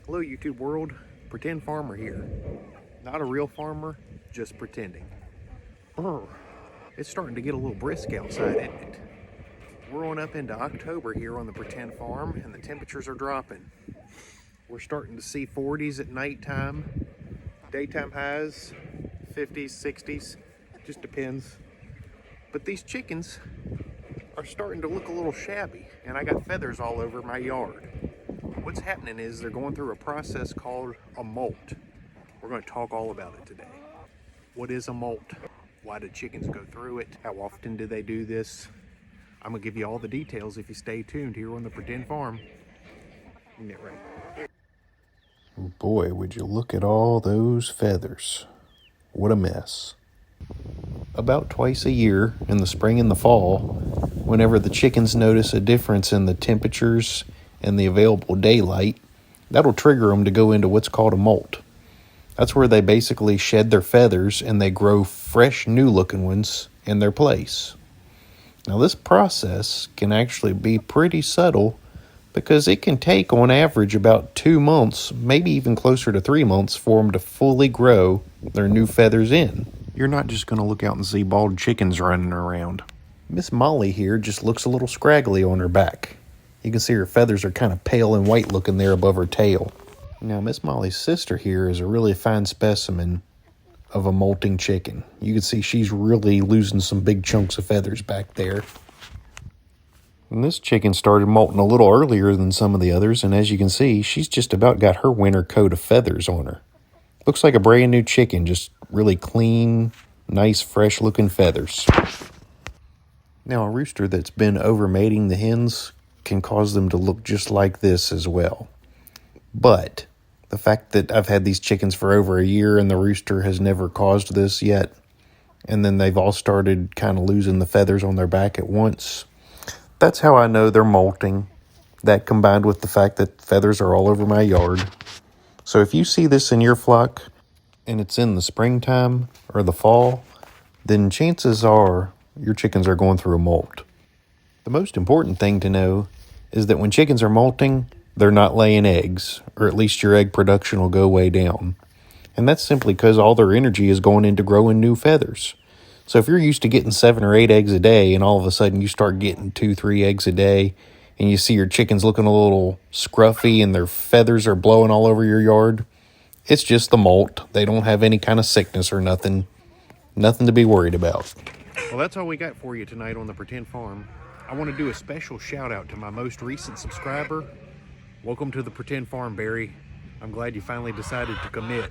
Hello YouTube world, pretend farmer here. Not a real farmer, just pretending. Brr, it's starting to get a little brisk outside, isn't it? We're on up into October here on the pretend farm and the temperatures are dropping. We're starting to see 40s at nighttime, daytime highs, 50s, 60s, just depends. But these chickens are starting to look a little shabby and I got feathers all over my yard. What's happening is they're going through a process called a molt. We're going to talk all about it today. What is a molt? Why do chickens go through it? How often do they do this? I'm going to give you all the details if you stay tuned here on the Pretend Farm. Isn't that right? Boy, would you look at all those feathers. What a mess. About twice a year, in the spring and the fall, whenever the chickens notice a difference in the temperatures and the available daylight, that'll trigger them to go into what's called a molt. That's where they basically shed their feathers and they grow fresh, new-looking ones in their place. Now, this process can actually be pretty subtle because it can take, on average, about 2 months, maybe even closer to 3 months, for them to fully grow their new feathers in. You're not just going to look out and see bald chickens running around. Miss Molly here just looks a little scraggly on her back. You can see her feathers are kind of pale and white looking there above her tail. Now, Miss Molly's sister here is a really fine specimen of a molting chicken. You can see she's really losing some big chunks of feathers back there. And this chicken started molting a little earlier than some of the others, and as you can see, she's just about got her winter coat of feathers on her. Looks like a brand new chicken, just really clean, nice, fresh looking feathers. Now, a rooster that's been overmating the hens can cause them to look just like this as well. But the fact that I've had these chickens for over a year and the rooster has never caused this yet, and then they've all started kind of losing the feathers on their back at once, that's how I know they're molting. That combined with the fact that feathers are all over my yard. So if you see this in your flock and it's in the springtime or the fall, then chances are your chickens are going through a molt. The most important thing to know is that when chickens are molting, they're not laying eggs, or at least your egg production will go way down. And that's simply because all their energy is going into growing new feathers. So if you're used to getting 7 or 8 eggs a day, and all of a sudden you start getting 2, 3 eggs a day, and you see your chickens looking a little scruffy and their feathers are blowing all over your yard, it's just the molt. They don't have any kind of sickness or nothing. Nothing to be worried about. Well, that's all we got for you tonight on the Pretend Farm. I want to do a special shout out to my most recent subscriber. Welcome to the Pretend Farm, Barry. I'm glad you finally decided to commit.